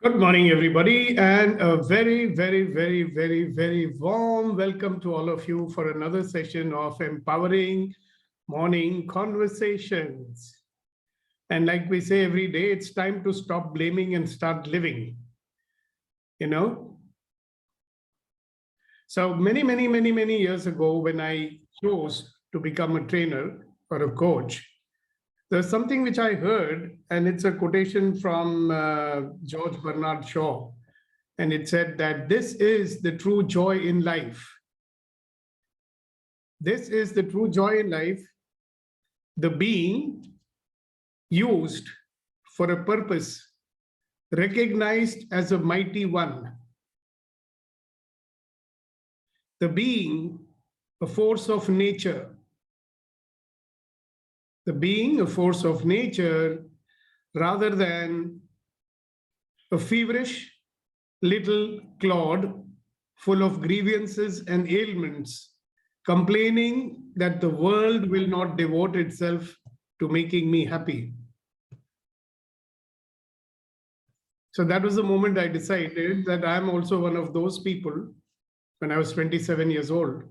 Good morning, everybody, and a very warm welcome to all of you for another session of Empowering Morning Conversations. And like we say every day, it's time to stop blaming and start living. You know, so many years ago, when I chose to become a trainer or a coach, there's something which I heard, and it's a quotation from George Bernard Shaw. And it said that this is the true joy in life. This is the true joy in life, the being used for a purpose, recognized as a mighty one. The being a force of nature. The being a force of nature rather than a feverish little clod full of grievances and ailments, complaining that the world will not devote itself to making me happy. So that was the moment I decided that I'm also one of those people, when I was 27 years old,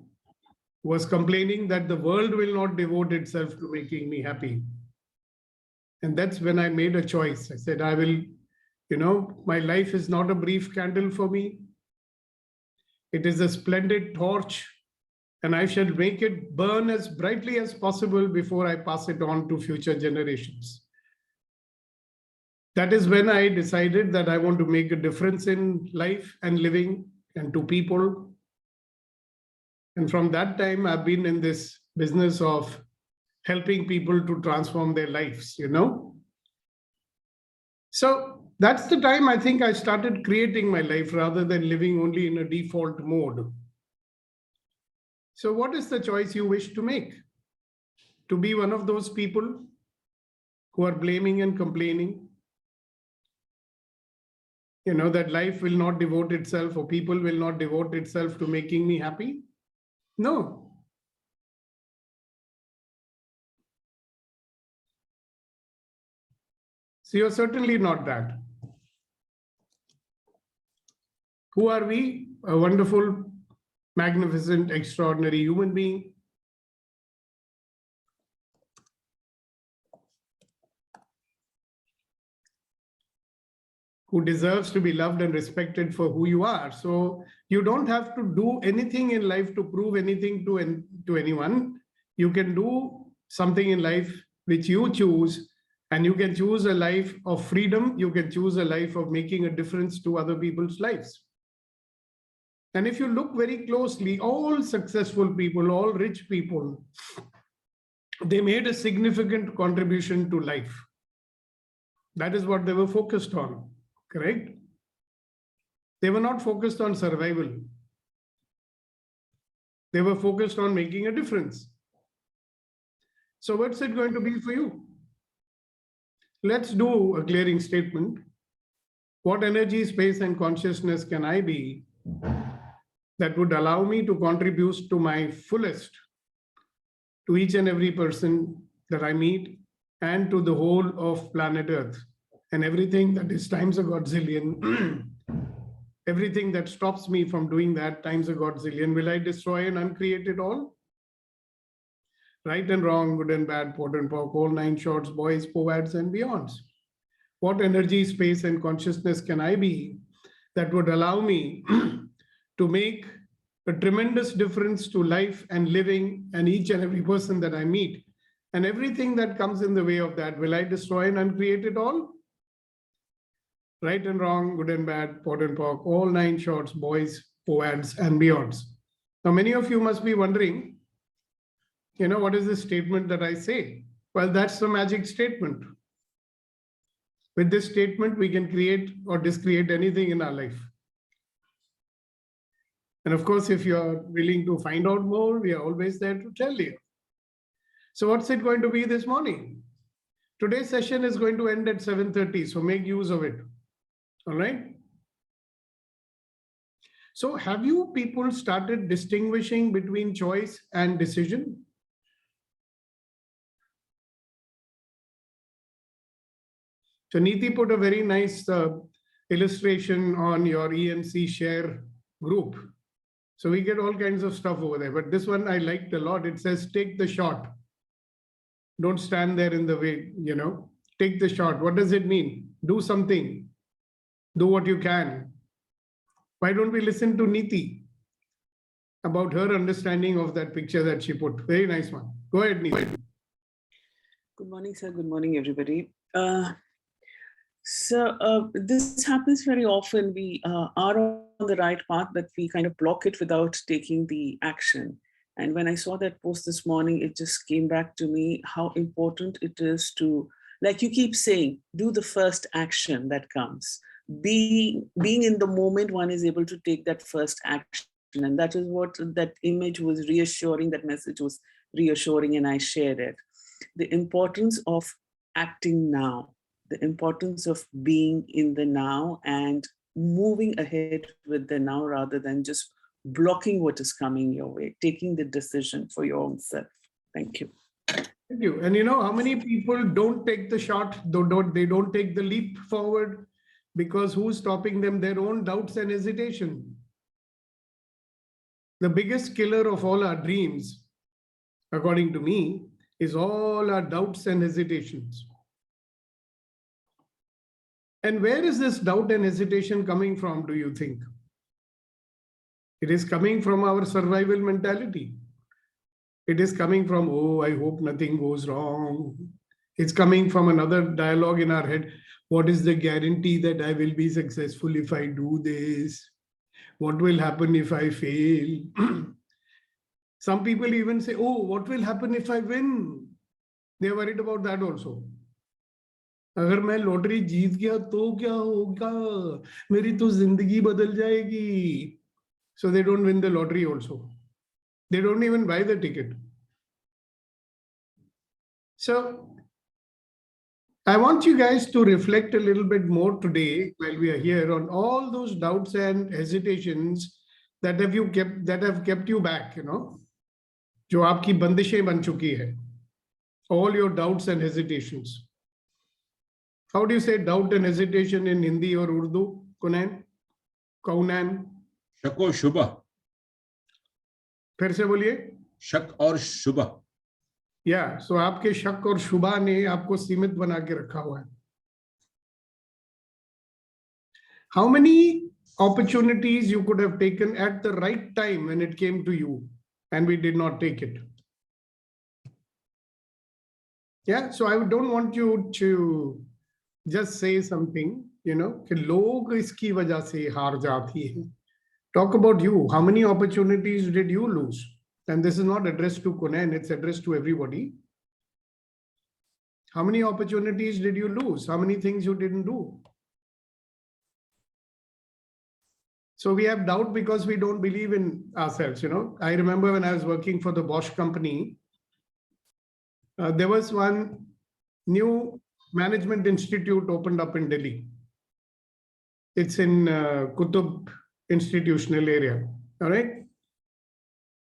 who was complaining that the world will not devote itself to making me happy. And that's when I made a choice. I said, I will, my life is not a brief candle for me. It is a splendid torch, and I shall make it burn as brightly as possible before I pass it on to future generations. That is when I decided that I want to make a difference in life and living and to people. And from that time, I've been in this business of helping people to transform their lives, So that's the time I think I started creating my life rather than living only in a default mode. So what is the choice you wish to make? To be one of those people who are blaming and complaining? That life will not devote itself or people will not devote itself to making me happy? No. So you're certainly not that. Who are we? A wonderful, magnificent, extraordinary human being. Who deserves to be loved and respected for who you are. So you don't have to do anything in life to prove anything to anyone. You can do something in life which you choose, and you can choose a life of freedom. You can choose a life of making a difference to other people's lives. And if you look very closely, all successful people, all rich people, they made a significant contribution to life. That is what they were focused on. Correct? They were not focused on survival. They were focused on making a difference. So what's it going to be for you? Let's do a clearing statement. What energy, space, and consciousness can I be that would allow me to contribute to my fullest to each and every person that I meet and to the whole of planet Earth? And everything that is times a godzillion, everything that stops me from doing that times a godzillion, will I destroy and uncreate it all? Right and wrong, good and bad, pot and pock, all nine shorts, boys, poads, and beyonds. What energy, space, and consciousness can I be that would allow me to make a tremendous difference to life and living and each and every person that I meet? And everything that comes in the way of that, will I destroy and uncreate it all? Right and wrong, good and bad, pot and pock, all nine shorts, boys, poads, and beyonds. Now, many of you must be wondering, what is this statement that I say? Well, that's the magic statement. With this statement, we can create or discreate anything in our life. And of course, if you're willing to find out more, we are always there to tell you. So what's it going to be this morning? Today's session is going to end at 7:30, so make use of it. All right. So have you people started distinguishing between choice and decision? So Neeti put a very nice illustration on your EMC share group. So we get all kinds of stuff over there. But this one I liked a lot. It says, take the shot. Don't stand there in the way, take the shot. What does it mean? Do something. Do what you can. Why don't we listen to Neeti about her understanding of that picture that she put? Very nice one. Go ahead, Neeti. Good morning, sir. Good morning, everybody. This happens very often. We are on the right path, but we kind of block it without taking the action. And when I saw that post this morning, it just came back to me how important it is to, like you keep saying, do the first action that comes. Being in the moment, one is able to take that first action. And that is what that image was reassuring, that message was reassuring, and I shared it. The importance of acting now, the importance of being in the now and moving ahead with the now rather than just blocking what is coming your way, taking the decision for your own self. Thank you. Thank you. And how many people don't take the shot, they don't take the leap forward because who's stopping them? Their own doubts and hesitation. The biggest killer of all our dreams, according to me, is all our doubts and hesitations. And where is this doubt and hesitation coming from, do you think? It is coming from our survival mentality. It is coming from, oh, I hope nothing goes wrong. It's coming from another dialogue in our head. What is the guarantee that I will be successful if I do this? What will happen if I fail? Some people even say, oh, what will happen if I win? They are worried about that also. अगर मैं lottery जीत गया तो क्या होगा? मेरी तो जिंदगी बदल जाएगी. So they don't win the lottery also. They don't even buy the ticket. So I want you guys to reflect a little bit more today while we are here on all those doubts and hesitations that have kept you back, जो आपकी बंदिशें बन चुकी है. All your doubts and hesitations. How do you say doubt and hesitation in Hindi or Urdu, Kaunan? शक और शुबह. फिर से बोलिए. शक और शुबह. या सो आपके शक और शुबह ने आपको सीमित बना के रखा हुआ है. How many opportunities you could have taken at the right time when it came to you and we did not take it? Yeah, so I don't want you to just say something, कि लोग इसकी वजह से हार जाती है. Talk about you. How many opportunities did you lose? And this is not addressed to Kunan, it's addressed to everybody. How many opportunities did you lose? How many things you didn't do? So we have doubt because we don't believe in ourselves. I remember when I was working for the Bosch company, there was one new management institute opened up in Delhi. It's in Qutub institutional area. All right.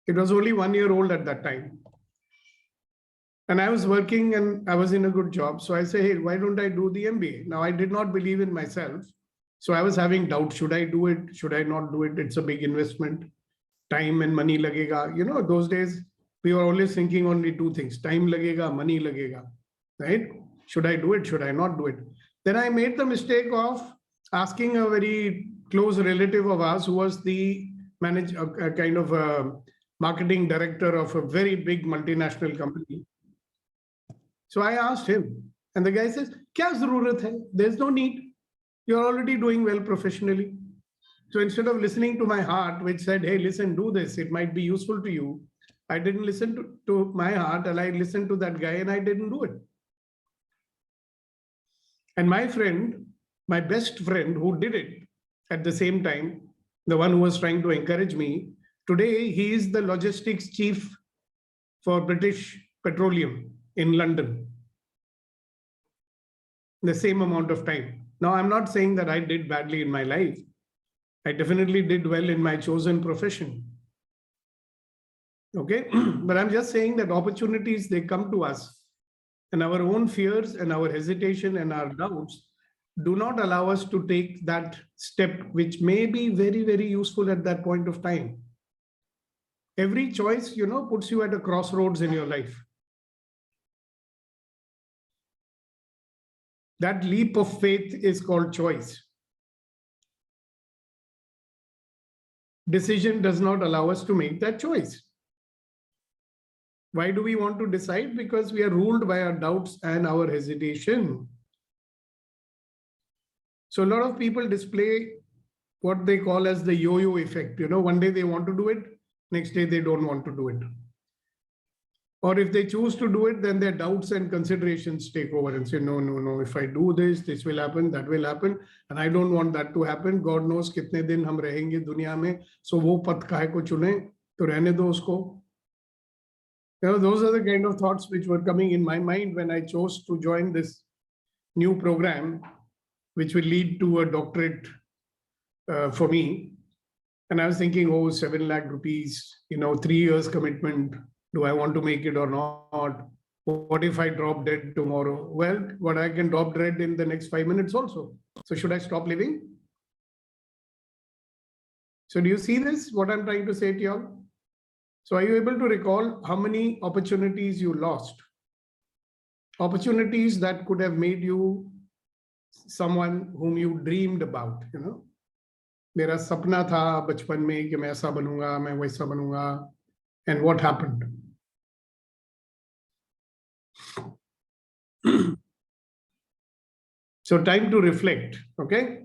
It was only 1 year old at that time. And I was working and I was in a good job. So I say, hey, why don't I do the MBA? Now, I did not believe in myself. So I was having doubt. Should I do it? Should I not do it? It's a big investment. Time and money lagega. Those days, we were always thinking only two things. Time lagega, money lagega. Right? Should I do it? Should I not do it? Then I made the mistake of asking a very close relative of ours who was the kind of a marketing director of a very big multinational company. So I asked him, and the guy says, "Kya zarurat hai? There's no need. You're already doing well professionally." So instead of listening to my heart, which said, "Hey, listen, do this. It might be useful to you," I didn't listen to my heart, and I listened to that guy, and I didn't do it. And my friend, my best friend who did it at the same time, the one who was trying to encourage me, today he is the logistics chief for British Petroleum in London. The same amount of time. Now, I'm not saying that I did badly in my life. I definitely did well in my chosen profession. Okay, but I'm just saying that opportunities, they come to us, and our own fears and our hesitation and our doubts do not allow us to take that step, which may be very, very useful at that point of time. Every choice, puts you at a crossroads in your life. That leap of faith is called choice. Decision does not allow us to make that choice. Why do we want to decide? Because we are ruled by our doubts and our hesitation. So a lot of people display what they call as the yo-yo effect. One day they want to do it, next day they don't want to do it. Or if they choose to do it, then their doubts and considerations take over and say, no, if I do this, this will happen, that will happen. And I don't want that to happen. God knows kitne din hum rahenge duniya mein. So wo path kahe ko chune, to rehne do usko. Those are the kind of thoughts which were coming in my mind when I chose to join this new program, which will lead to a doctorate for me. And I was thinking, 7 lakh rupees, 3 years commitment. Do I want to make it or not? What if I drop dead tomorrow? Well, what I can drop dead in the next 5 minutes also. So should I stop living? So do you see this, what I'm trying to say to you all? So are you able to recall how many opportunities you lost? Opportunities that could have made you someone whom you dreamed about, मेरा सपना था बचपन में कि मैं ऐसा बनूंगा, मैं वैसा बनूंगा, and what happened? So time to reflect, okay?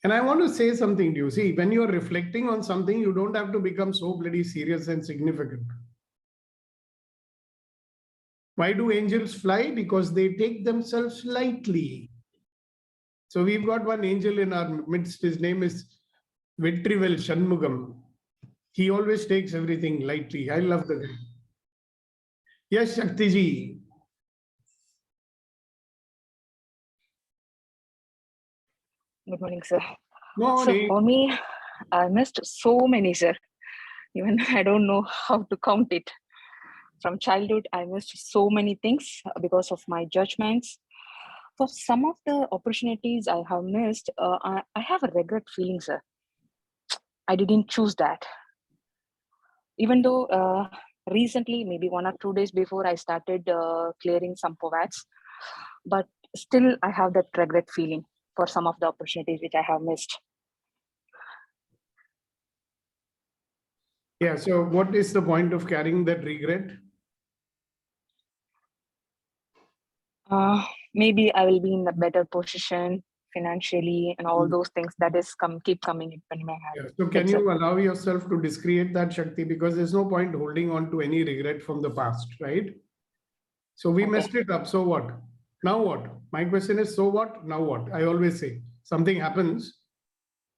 And I want to say something to you. See, when you're reflecting on something, you don't have to become so bloody serious and significant. Why do angels fly? Because they take themselves lightly. So we've got one angel in our midst. His name is Vetrivel Shanmugam. He always takes everything lightly. I love the guy. Yes, Shakti ji. Good morning, sir. Morning. So for me, I missed so many, sir. Even I don't know how to count it. From childhood, I missed so many things because of my judgments. For some of the opportunities I have missed, I have a regret feeling, sir. I didn't choose that. Even though recently, maybe 1 or 2 days before, I started clearing some povats, but still I have that regret feeling for some of the opportunities which I have missed. Yeah, so what is the point of carrying that regret? Maybe I will be in a better position financially and all those things that is keep coming in my head. Yeah. So can you allow yourself to discreate that, Shakti? Because there's no point holding on to any regret from the past, right? So we messed it up. So what? Now what? My question is, so what? Now what? I always say something happens,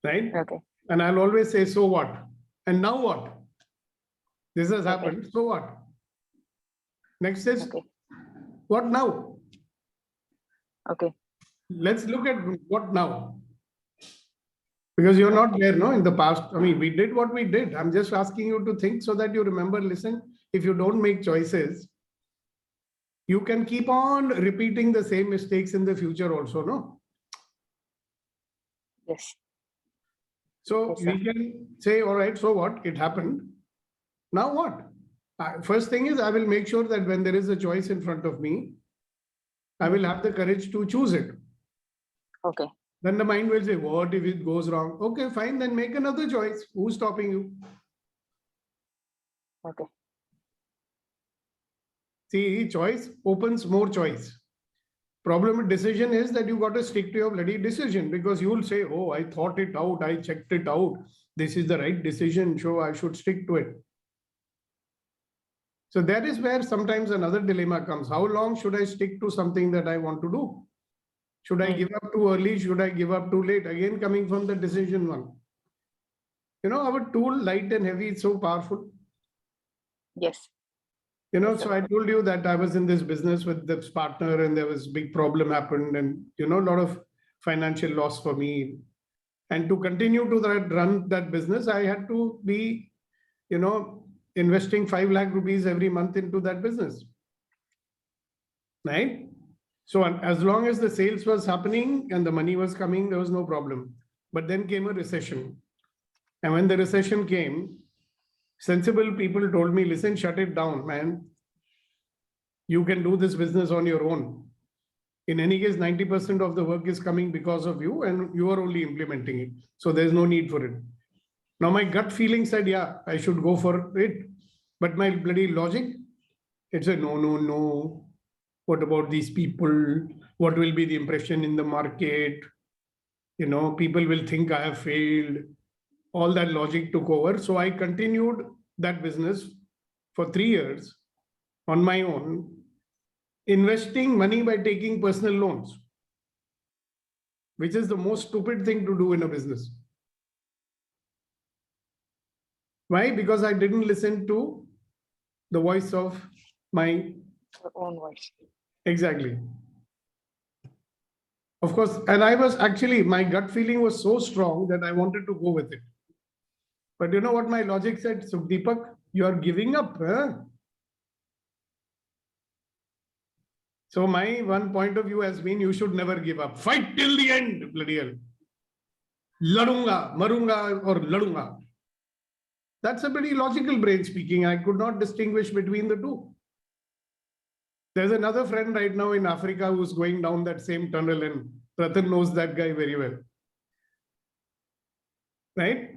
right? Okay. And I'll always say, so what? And now what? This has happened. So what? Next is, what now? Okay. Let's look at what now. Because you're not there, no, in the past. I mean, we did what we did. I'm just asking you to think so that you remember, listen, if you don't make choices, you can keep on repeating the same mistakes in the future also, no? Yes. So Yes, we can say, all right, so what? It happened. Now what? First thing is, I will make sure that when there is a choice in front of me, I will have the courage to choose it. Okay. Then the mind will say, what if it goes wrong? Okay, fine, then make another choice. Who's stopping you? Okay. See, choice opens more choice. Problem with decision is that you got to stick to your bloody decision, because you will say, oh, I thought it out, I checked it out. This is the right decision, so I should stick to it. So that is where sometimes another dilemma comes. How long should I stick to something that I want to do? Should I give up too early? Should I give up too late? Again, coming from the decision one. Our tool, light and heavy, is so powerful. Yes. So I told you that I was in this business with this partner and there was big problem happened and, a lot of financial loss for me. And to continue to run that business, I had to be, investing 5 lakh rupees every month into that business. Right? So as long as the sales was happening and the money was coming, there was no problem. But then came a recession. And when the recession came, sensible people told me, listen, shut it down, man. You can do this business on your own. In any case, 90% of the work is coming because of you and you are only implementing it. So there's no need for it. Now my gut feeling said, yeah, I should go for it. But my bloody logic, it said, no, no, no. What about these people? What will be the impression in the market? You know, people will think I have failed. All that logic took over. So I continued that business for 3 years on my own, investing money by taking personal loans, which is the most stupid thing to do in a business. Why? Because I didn't listen to the voice of my own voice. Exactly. Of course, and I was actually, my gut feeling was so strong that I wanted to go with it. But you know what my logic said? So Deepak, you are giving up. Huh? So my one point of view has been, you should never give up. Fight till the end, bloody hell. Ladunga, marunga, or ladunga. That's a pretty logical brain speaking. I could not distinguish between the two. There's another friend right now in Africa who's going down that same tunnel, and Ratan knows that guy very well. Right?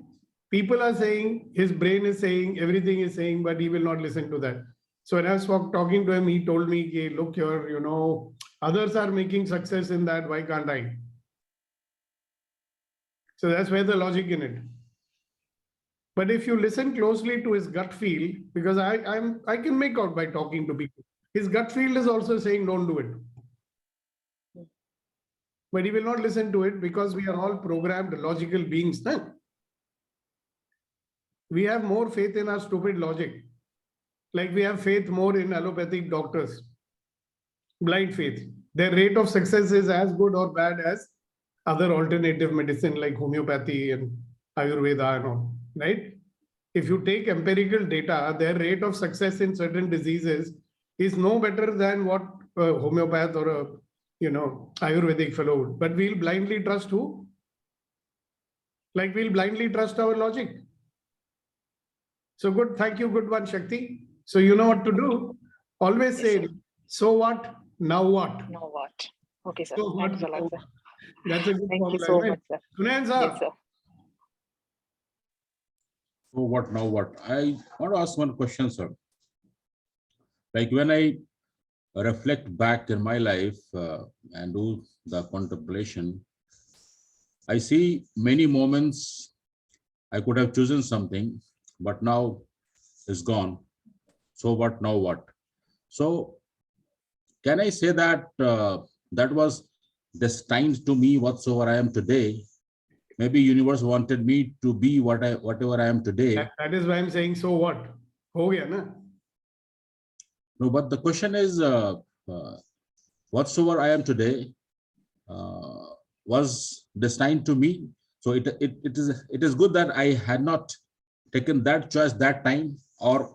People are saying, his brain is saying, everything is saying, but he will not listen to that. So when I was talking to him, he told me, hey, look here, you know, others are making success in that, why can't I? So that's where the logic in it. But if you listen closely to his gut feel, because I can make out by talking to people, his gut feel is also saying, don't do it. But he will not listen to it because we are all programmed logical beings. No? We have more faith in our stupid logic. Like we have faith more in allopathic doctors. Blind faith. Their rate of success is as good or bad as other alternative medicine like homeopathy and Ayurveda and all. Right? If you take empirical data, their rate of success in certain diseases is no better than what a homeopath or a Ayurvedic fellow would. But we'll blindly trust who? Like we'll blindly trust our logic. So good, thank you, good one, Shakti. So you know what to do. Always say, Sir. So what? Now what? Now what? Okay, sir. So Thank you a lot, sir. That's a good Thank you formula, so right? much, sir. Sunayan, Yes, sir. So what now what? I want to ask one question, sir. Like when I reflect back in my life and do the contemplation, I see many moments I could have chosen something, but now it's gone. So what now what? So can I say that that was destined to me whatsoever I am today? Maybe universe wanted me to be whatever I am today. That is why I'm saying, so what? Ho gaya na? No, but the question is, whatsoever I am today was destined to me. So it is good that I had not taken that choice that time, or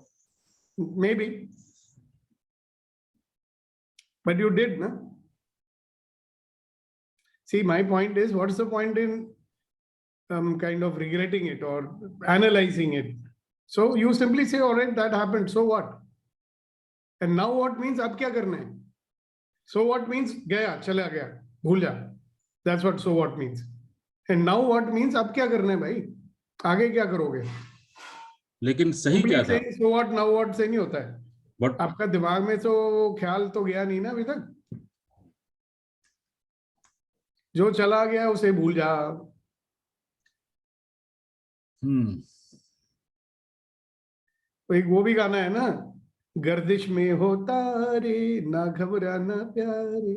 Maybe. But you did, no? See, my point is, what's the point in kind of regretting it or analyzing it? So you simply say, all right, that happened. So what? And now what means, ab kya karna hai? So what means, gaya, chala gaya, bhul ja. That's what so what means. And now what means, ab kya karna hai bhai? Aage kya karoge? लेकिन सही क्या था? So what, now what से नहीं होता है. But आपका दिमाग में तो ख्याल तो गया नहीं ना अभी तक. जो चला गया उसे भूल जा. एक वो भी गाना है ना, गर्दिश में होता रे ना घबराना प्यारे,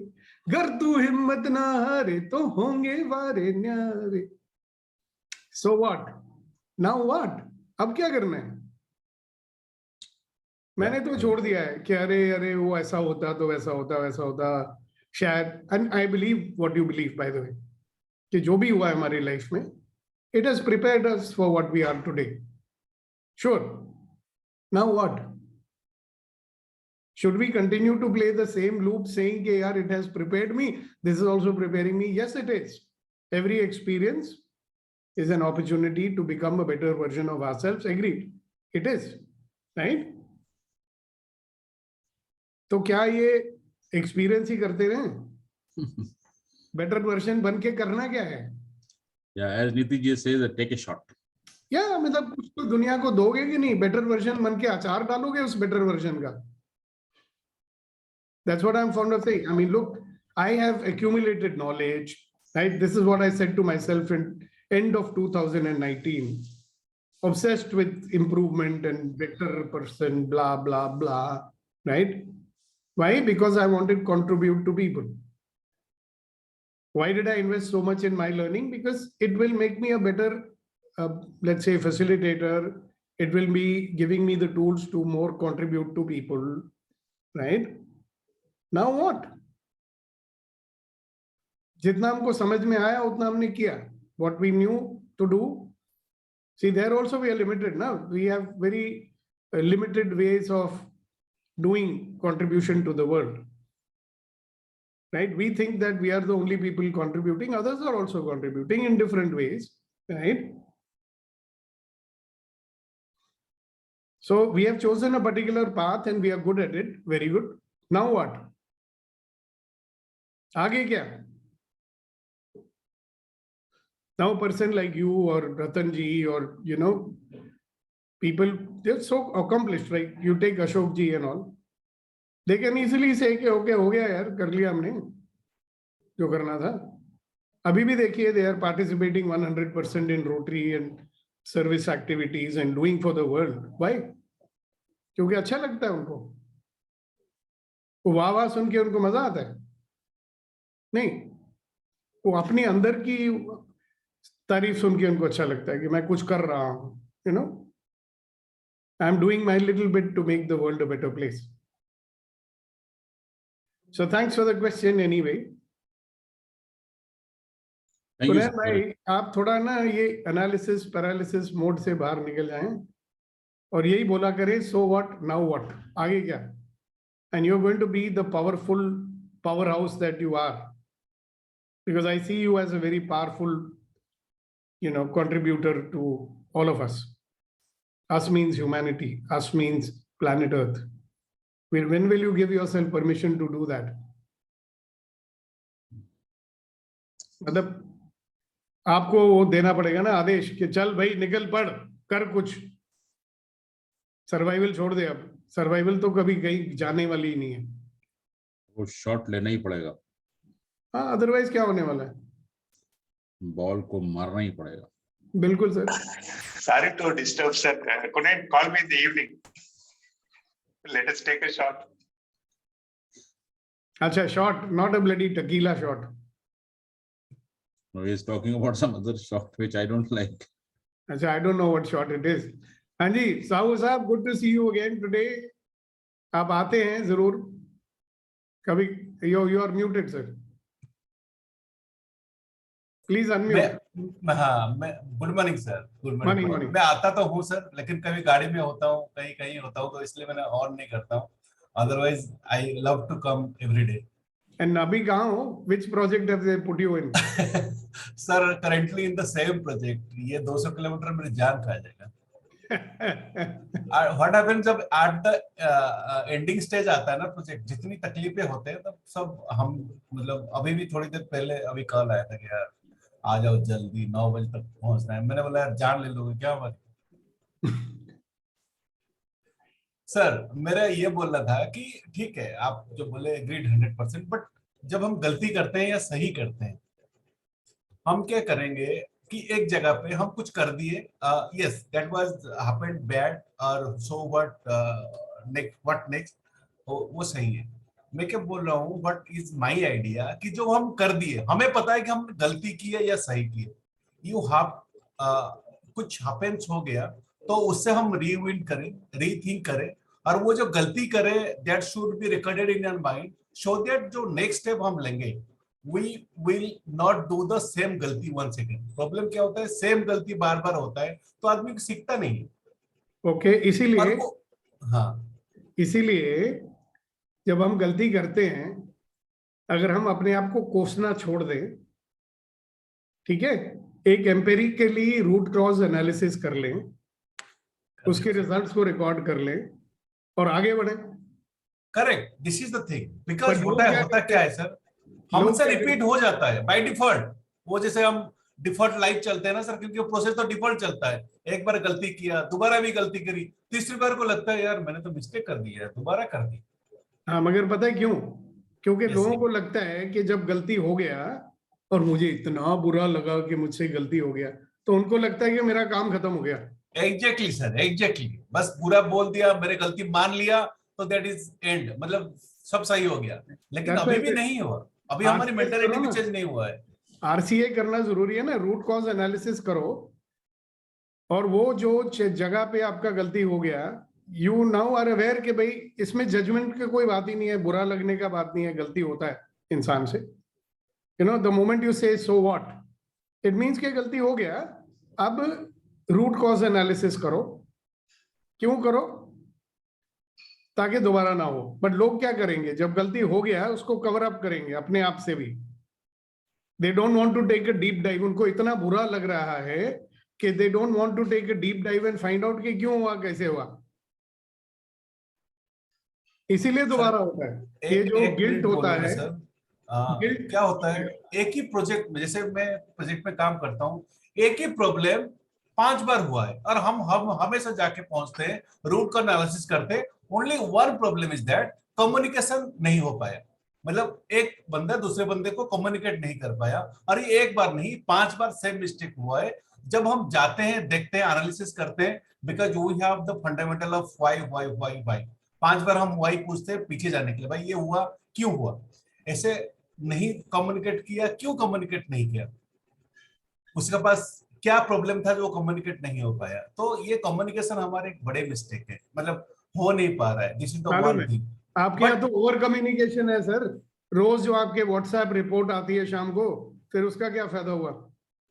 गर तू हिम्मत ना हारे तो होंगे वारे न्यारे. So what? Now what? अब क्या करना है? मैंने तो छोड़ दिया है कि अरे अरे वो ऐसा होता तो वैसा होता वैसा होता शायद. And I believe what you believe by the way, कि जो भी हुआ है हमारी लाइफ में, it has prepared us for what we are today. Sure. Now what? Should we continue to play the same loop saying, "Yeah, it has prepared me. This is also preparing me"? Yes, it is. Every experience is an opportunity to become a better version of ourselves. Agreed. It is. Right? तो क्या ये experience ही करते रहें? Better version बन के करना क्या है? Yeah, as Niti ji says, take a shot. या मतलब कुछ तो दुनिया को दोगे कि नहीं? बेटर वर्जन बन के अचार डालोगे उस बेटर वर्जन का? That's what I'm fond of saying. I mean, look, I have accumulated knowledge, right? This is what I said to myself in end of 2019. Obsessed with improvement and better person, blah, blah, blah, right? Why? Because I wanted to contribute to people. Why did I invest so much in my learning? Because it will make me a better, let's say, facilitator. It will be giving me the tools to more contribute to people, right? Now what? जितना हमको समझ में आया उतना हमने किया. What we knew to do. See, there also we are limited now. We have very limited ways of doing contribution to the world. Right? We think that we are the only people contributing. Others are also contributing in different ways. Right? So we have chosen a particular path and we are good at it. Very good. Now what? आगे क्या? Now a person like you or Ratan ji or, you know, people, they're so accomplished, right? You take Ashok ji and all. They can easily say कि okay, हो गया यार, कर लिया हमने जो करना था. अभी भी देखिए, they are participating 100% in Rotary and service activities and doing for the world. Why? क्योंकि अच्छा लगता है उनको. वो वाह वाह सुन के उनको मजा आता है. नहीं, वो अपनी अंदर की तारीफ सुन के उनको अच्छा लगता है कि मैं कुछ कर रहा हूं. You know, I am doing my little bit to make the world a better place. So thanks for the question anyway. Thank you, पुनः sir. भाई, आप थोड़ा ना ये एनालिसिस पैरालिसिस मोड से बाहर निकल जाएं और यही बोला करें, so what, now what, आगे क्या? And you're going to be the powerful powerhouse that you are, because I see you as a very powerful, you know, contributor to all of us. Us means humanity. Us means planet Earth. When will you give yourself permission to do that? मतलब आपको वो देना पड़ेगा ना आदेश कि चल भाई निकल पड़ कर कुछ. सर्वाइवल छोड़ दे. अब सर्वाइवल तो कभी कहीं जाने वाली ही नहीं है. वो शॉट लेना ही पड़ेगा. हाँ, अदरवाइज क्या होने वाला है? बॉल को मारना ही पड़ेगा. बिल्कुल sir. Sorry to disturb, sir. Couldn't call me in the evening. Let us take a shot. अच्छा, shot, not a bloody tequila shot. No, he is talking about some other shot which I don't like. अच्छा, I don't know what shot it is. हाँ जी, साहू साहब, good to see you again today. आप आते हैं जरूर कभी. You are muted, sir. Please unmute. हाँ, मैं good morning sir. Good Morning, morning. morning. मैं आता तो हूँ सर, लेकिन कभी गाड़ी में होता हूँ, कहीं कहीं होता हूँ, तो इसलिए मैंने ऑन नहीं करता हूँ. Otherwise I love to come every day. And अभी कहाँ हो? Which project have they put you in? Sir currently in the same project. ये 200 किलोमीटर मेरी जान खा जाएगा. व्हाट हैपेंस जब एट द एंडिंग स्टेज आता है ना प्रोजेक्ट, जितनी तकलीफें होते हैं तब सब हम, मतलब अभी भी थोड़ी देर पहले अभी कॉल आया था कि यार आ जाओ जल्दी, 9 बजे तक पहुंचना है. मैंने बोला यार जान ले लोगे क्या हमारी. सर मेरा ये बोलना था कि ठीक है आप जो बोले एग्रीड 100%, बट जब हम गलती करते हैं या सही करते हैं, हम क्या करेंगे कि एक जगह पे हम कुछ कर दिए, yes that was happened bad, और सो व्हाट नेक्स्ट, वो सही है. मैं क्या बोल रहा हूँ, व्हाट इज माय आइडिया कि जो हम कर दिए, हमें पता है कि हमने गलती की है या सही की है. यू हैव कुछ हैपेंस हो गया तो उससे हम रीविंड करें, रीथिंक करें, और वो जो गलती करे that should be recorded in your mind, so that जो नेक्स्ट स्टेप हम लेंगे we will not do the same गलती once again. प्रॉब्लम क्या होता है, सेम गलती बार बार होता है तो आदमी सीखता नहीं है. ओके, इसीलिए हाँ, इसीलिए जब हम गलती करते हैं, अगर हम अपने आप को कोसना छोड़ दें, ठीक है, एक एम्पेरिकली रूट कॉज एनालिसिस कर लें, उसके रिजल्ट्स को रिकॉर्ड कर लें और आगे बढ़े। Correct, this is the thing, पर बिकॉज लोग होता क्या है सर, लोग हमसे क्या रिपीट हो जाता है बाय डिफॉल्ट। वो जैसे हम डिफॉल्ट लाइफ चलते हैं ना सर, क्योंकि प्रोसेस तो डिफॉल्ट चलता है। एक बार गलती किया, दोबारा भी गलती करी, तीसरी बार को लगता है यार मैंने तो मिस्टेक कर दी है, दोबारा कर दी। हाँ, मगर पता है क्यों? क्योंकि Yes, लोगों sir. को लगता है कि जब गलती हो गया और मुझे इतना बुरा लगा कि मुझसे गलती हो गया, तो उनको लगता है कि मेरा काम खत्म हो गया। एग्जैक्टली सर, एग्जैक्टली, बस पूरा बोल दिया, मेरे गलती मान लिया, तो दैट इज एंड, मतलब सब सही हो गया। लेकिन That's अभी why भी नहीं हुआ, अभी हमारी RCS मेंटालिटी करो भी ना, चेंज नहीं हुआ है। RCA करना जरूरी है ना, रूट कॉज एनालिसिस करो, और वो जो जगह पे आपका गलती हो गया, यू नाउ आर अवेयर कि भाई इसमें जजमेंट की कोई बात ही नहीं है, बुरा लगने का बात नहीं है, गलती होता है इंसान से। You know, the moment you से सो व्हाट, इट मीन्स कि गलती हो गया। अब रूट कॉज एनालिसिस करो। क्यों करो? ताकि दोबारा ना हो। बट लोग क्या करेंगे, जब गलती हो गया उसको कवर अप करेंगे अपने आप से भी। They don't want to take a deep dive, उनको इतना बुरा लग रहा है कि they don't want to take a deep dive and find out कि क्यों हुआ, कैसे हुआ, इसीलिए सर दोबारा होता है। ये एक जो एक गिल्ट मिनट होता बोलूंगा है, सर, गिल्ट। क्या होता है, एक ही प्रोजेक्ट में, जैसे मैं प्रोजेक्ट में काम करता हूँ, एक ही प्रॉब्लम 5 बार हुआ है, और हम हमेशा जाके पहुंचते हैं, रूट का एनालिसिस करते हैं, only one problem is that communication नहीं हो पाया। मतलब एक बंदा दूसरे बंदे को कम्युनिकेट नहीं कर पाया, और ये एक बार नहीं 5 बार सेम मिस्टेक हुआ है। जब हम जाते हैं, देखते हैं, एनालिसिस करते हैं, because we have the fundamental of why. 5 बार हम वाई पूछते हैं पीछे जाने के लिए, भाई ये हुआ, क्यों हुआ, ऐसे नहीं कम्युनिकेट किया, क्यों कम्युनिकेट नहीं किया, उसके पास क्या प्रॉब्लम था जो कम्युनिकेट नहीं हो पाया। तो ये कम्युनिकेशन हमारे एक बड़े मिस्टेक है, मतलब हो नहीं पा रहा है, दिस इज द मालूम वन है, थिंग। आपके यहाँ बट तो ओवर कम्युनिकेशन है सर। रोज जो आपके व्हाट्सएप रिपोर्ट आती है शाम को, फिर उसका क्या फायदा हुआ?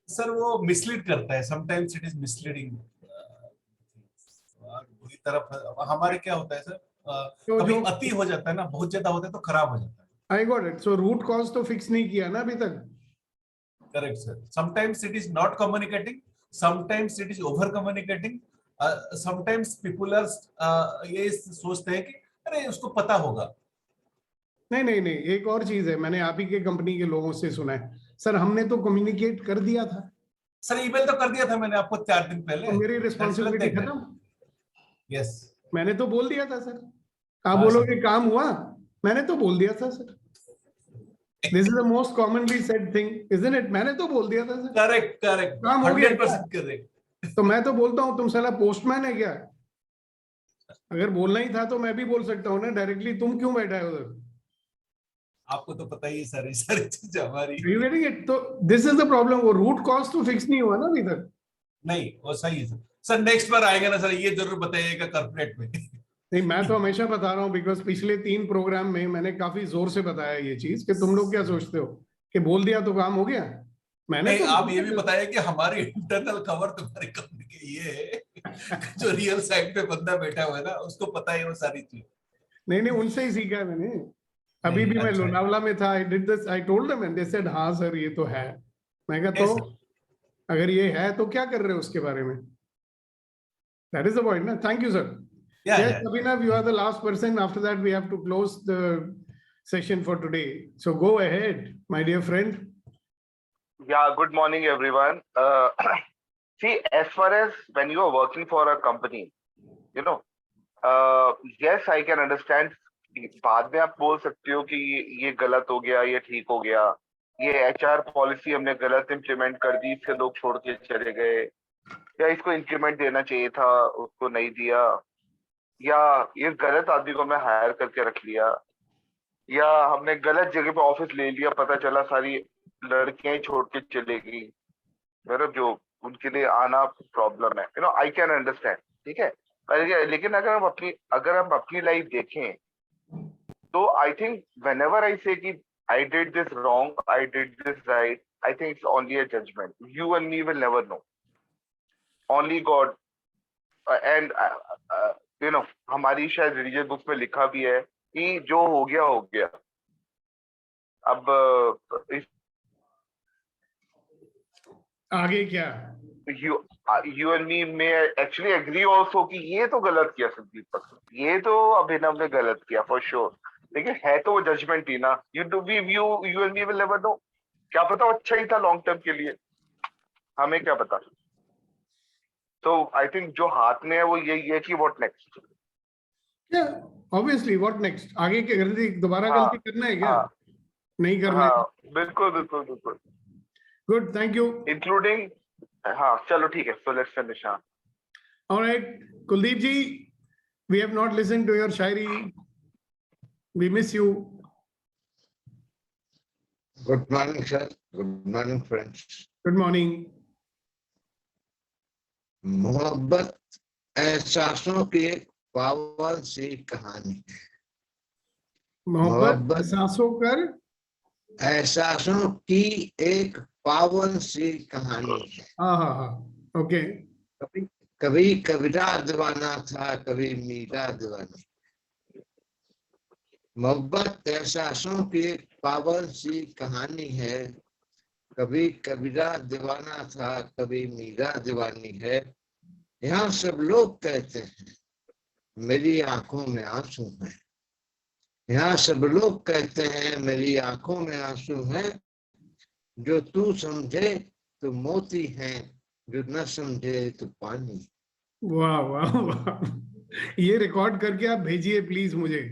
सर वो मिसलीड करता है, समटाइम्स इट इज मिसलीडिंग। बुरी तरफ हमारे क्या होता है सर, तो कभी जो अति हो जाता है ना, बहुत ज्यादा होता है तो खराब हो जाता है। I got it, so root cause तो फिक्स नहीं किया ना अभी तक। Correct, sir. Sometimes it is not communicating. Sometimes it is over communicating. Sometimes people are ये सोचते हैं कि अरे उसको पता होगा। नहीं नहीं नहीं, एक और चीज है, मैंने आप ही के कंपनी के लोगों से सुना है, सर हमने तो कम्युनिकेट कर दिया था, सर ईमेल तो कर दिया था मैंने आपको 4 दिन तो पहले। मेरी That's like रिस्पॉन्सिबिलिटी that. खत्म। Yes. मैंने तो बोल दिया था सर। आप हाँ सर। बोलोगे काम हुआ, मैंने तो बोल दिया था sir. This is the most commonly said thing, isn't it? मैंने तो बोल दिया था सर, करेक्ट करेक्ट, काम हो गया क्या? 100% करेक्ट। तो मैं तो बोलता हूँ तुम साला पोस्टमैन है क्या? अगर बोलना ही था तो मैं भी बोल सकता हूँ ना डायरेक्टली, तुम क्यों बैठा है उधर? आपको तो पता ही है सारी सारी चीज हमारी। You getting it? तो दिस इज द प्रॉब्लम, वो रूट कॉज तो फिक्स नहीं हुआ ना अभी तक। नहीं वो सही है सर। सर नेक्स्ट बार आएगा ना सर, ये जरूर बताइएगा कॉर्पोरेट में। नहीं, मैं तो हमेशा बता रहा हूँ, बिकॉज पिछले 3 प्रोग्राम में मैंने काफी जोर से बताया ये चीज कि तुम लोग क्या सोचते हो कि बोल दिया तो काम हो गया। मैंने नहीं, तो आप ये भी बताया कि हमारी इंटरनल खबर तुम्हारी कंपनी की ये है, जो रियल साइड पे बंदा बैठा हुआ है ना, उसको पता है वो सारी चीज। नहीं नहीं, उनसे ही सीखा है मैंने। अभी नहीं भी मैं अच्छा है। लोनावला में था, आई did this, I told them and they said हाँ सर ये तो है। मैं कहा यस तो सर। अगर ये है तो क्या कर रहे हो उसके बारे में? दैट इज द पॉइंट ना। Thank you sir. Yes, या Abhinav, you are the last person. After that, we have to close the session for today. So go ahead, my dear friend. Yeah, good morning, everyone. See, as far as when you are working for a company, you know, yes, I can understand. बाद में आप बोल सकते हो कि ये गलत हो गया, ये ठीक हो गया, ये HR पॉलिसी हमने गलत इम्प्लीमेंट कर दी, इससे लोग छोड़ के चले गए, या इसको इंक्रीमेंट देना चाहिए था, उसको नहीं दिया, या ये गलत आदमी को मैं हायर करके रख लिया, या हमने गलत जगह पे ऑफिस ले लिया, पता चला सारी लड़कियां ही छोड़ के चलेगी, मतलब जो उनके लिए आना प्रॉब्लम है, आई कैन अंडरस्टैंड, ठीक है। लेकिन अगर हम अपनी लाइफ देखें, तो I think whenever I say कि I did this wrong, I did this right, I think it's only a judgment, you and me will never know, only God. And हमारी शायद रिलीजियस बुक्स में लिखा भी है कि जो हो गया अब आगे क्या? you and me may actually agree also कि ये तो गलत किया संदीप पर, ये तो अभिनव ने गलत किया for sure, लेकिन है तो वो जजमेंट ही ना. You and me will never know. क्या पता वो अच्छा ही था लॉन्ग टर्म के लिए, हमें क्या पता. तो आई थिंक जो हाथ में है वो यही है कि what next. Obviously what next, आगे की गलती दोबारा गलती करना है क्या? नहीं करना है. बिल्कुल बिल्कुल बिल्कुल. Good, thank you. इंक्लूडिंग, हाँ चलो ठीक है, so let's finish. हाँ. Alright, Kuldeep ji, we have not listened to your shairi. We miss you. Good morning, sir. Good morning, friends. Good morning. मोहब्बत एहसासों की एक पावन सी कहानी है. मोहब्बत एहसासों की एक पावन सी कहानी है. हाँ, ओके. कभी कबीरा दीवाना था, कभी मीरा दीवानी. मोहब्बत एहसासों की एक पावन सी कहानी है. कभी कबीरा दीवाना था, कभी मीरा दीवानी है. यहाँ सब लोग कहते हैं मेरी आंखों में आंसू हैं. यहाँ सब लोग कहते हैं मेरी आंखों में आंसू हैं. जो तू समझे तो मोती हैं, जो न समझे तो पानी. वाह वाह वाह, ये रिकॉर्ड करके आप भेजिए प्लीज मुझे.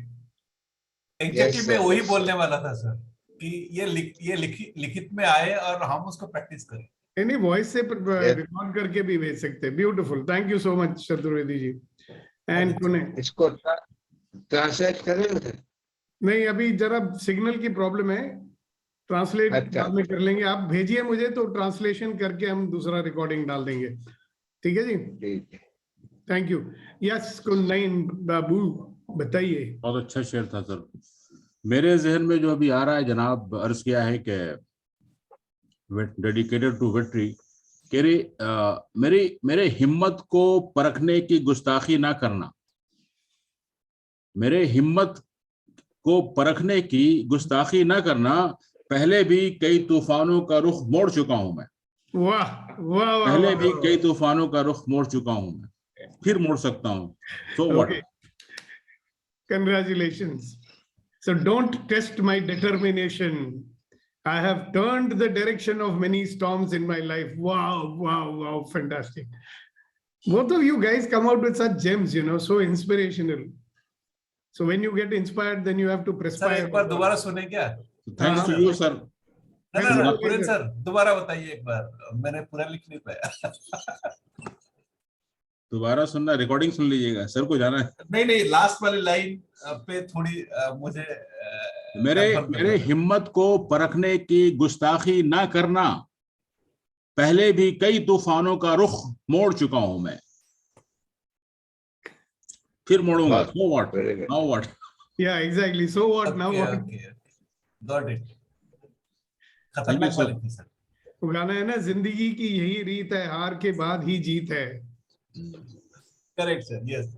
एग्जैक्टली मैं वही बोलने वाला था सर कि ये लिखित में आए और हम उसको प्रैक्टिस करें. नहीं, वॉइस से रिकॉर्ड करके भी भेज सकते हैं. Beautiful, thank you so much Chaturvedi ji. And Pune इसको ट्रांसलेट करेंगे? नहीं, अभी जरा सिग्नल की प्रॉब्लम है. ट्रांसलेट बाद में कर लेंगे. आप भेजिए मुझे तो ट्रांसलेशन करके हम दूसरा रिकॉर्डिंग डाल देंगे. ठीक है जी. Thank you. यस कुलनाइन बाबू, बताइए. बहुत अच्छा शेयर था सर. मेरे जहन में जो अभी आ रहा है जनाब, अर्ज किया है कि डेडिकेटेड टू विक्ट्री, मेरे हिम्मत को परखने की गुस्ताखी ना करना. मेरे हिम्मत को परखने की गुस्ताखी ना करना. पहले भी कई तूफानों का रुख मोड़ चुका हूं मैं. वाह वाह वाह. पहले भी कई तूफानों का रुख मोड़ चुका हूं मैं, फिर मोड़ सकता हूं. So what? Congratulations. So don't test my determination. I have turned the direction of many storms in my life. Wow, wow, wow, fantastic. Both of you guys come out with such gems, so inspirational. So when you get inspired, then you have to perspire. Sir एक बार दोबारा सुने क्या? Thanks to you, sir. ना पुरेन sir दोबारा बताइए एक बार, मैंने पूरा लिख नहीं पाया. दोबारा सुनना, रिकॉर्डिंग सुन लीजिएगा. सर को जाना है. नहीं, लास्ट वाली लाइन पे थोड़ी मुझे मेरे हिम्मत को परखने की गुस्ताखी ना करना. पहले भी कई तूफानों का रुख मोड़ चुका हूं मैं, फिर मोड़ूंगा. So what? Now what? Yeah, exactly. So what? Now what? Got it. खतरनाक वाली थी सर. वो गाना है ना, जिंदगी की यही रीत है, हार के बाद ही जीत है. Correct sir. यस.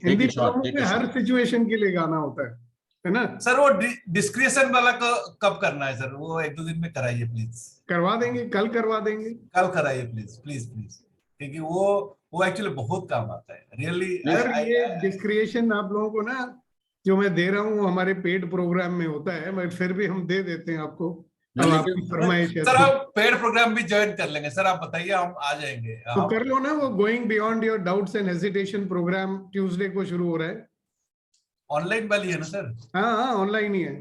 हिंदी फिल्मों में हर सिचुएशन के लिए गाना होता है ना सर. वो डिस्क्रिप्शन वाला कब करना है सर? वो एक दो दिन में कराइए प्लीज. करवा देंगे, कल करवा देंगे. कल कराइए प्लीज प्लीज प्लीज, क्योंकि वो एक्चुअली बहुत काम आता है रियली. ये डिस्क्रिप्शन आप लोगों को ना जो मैं दे रहा हूँ हमारे पेड प्रोग्राम में होता है, मगर फिर भी हम दे देते हैं आपको. सर आप पेड प्रोग्राम भी ज्वाइन कर लेंगे सर, आप बताइए, हम आ जाएंगे. तो कर लो ना, वो going beyond your doubts and hesitation programme Tuesday को शुरू हो रहा है. ऑनलाइन वाली है ना सर? हाँ, ऑनलाइन ही है.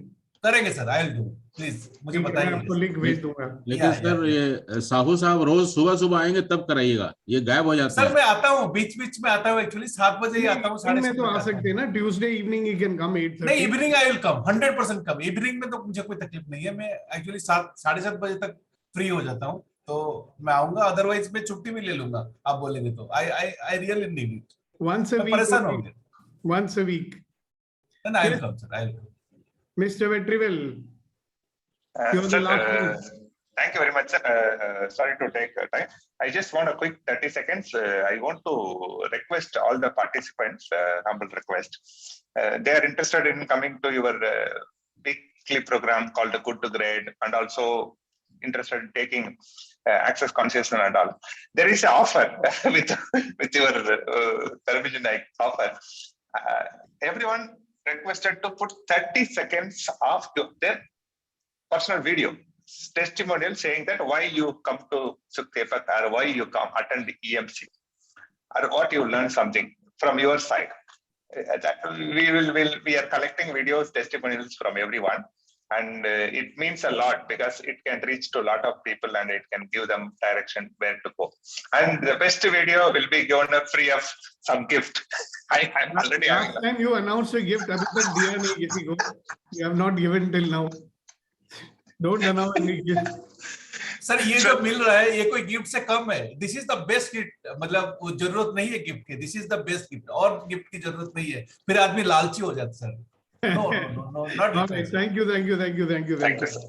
करेंगे sir, I will do. Please मुझे बताइए, आपको लिंक भेज दूंगा. लेकिन सर ये साहू साहब रोज सुबह आएंगे तब कराइएगा, ये गायब हो जाता है. सर मैं आता हूँ, बीच में आता हूँ. एक्चुअली 7 बजे ही आता हूँ. 7:30 तो आ सकते हैं ना. Tuesday evening you can come. 8:30 नहीं, evening I will come. 100% come. Evening में तो मुझे कोई तकलीफ नहीं है. मैं एक्चुअली 7-7:30 बजे तक फ्री हो जाता हूँ, तो मैं आऊंगा. अदरवाइज मैं छुट्टी भी ले लूंगा, आप बोलेंगे तो. I really need it. Once a week. परेशान हो गया. Once a week. I will come sir, I will come. Mister Vetrivel, Thank you very much. Sorry to take time. I just want a quick 30 seconds. I want to request all the participants, humble request. They are interested in coming to your weekly program called the Good to Great, and also interested in taking access consciousness and all. There is an offer with your television offer. Everyone requested to put 30 seconds of their personal video testimonial saying that why you come to Sukdepak or why you come attend EMC or what you learn something from your side. That we are collecting videos, testimonials from everyone, and it means a lot because it can reach to a lot of people and it can give them direction where to go. And the best video will be given up free of some gift. I'm already having. Last time you announced a gift, abhi tak diya nahi kisi ko. You have not given till now. Don't announce any gift. Sir ये जो मिल रहा है ये कोई gift से कम है. This is the best gift. मतलब वो जरूरत नहीं है गिफ्ट की. This is the best gift. और गिफ्ट की जरूरत नहीं है. फिर आदमी लालची हो जाता है sir. No, not. Thank you. Thank you, sir.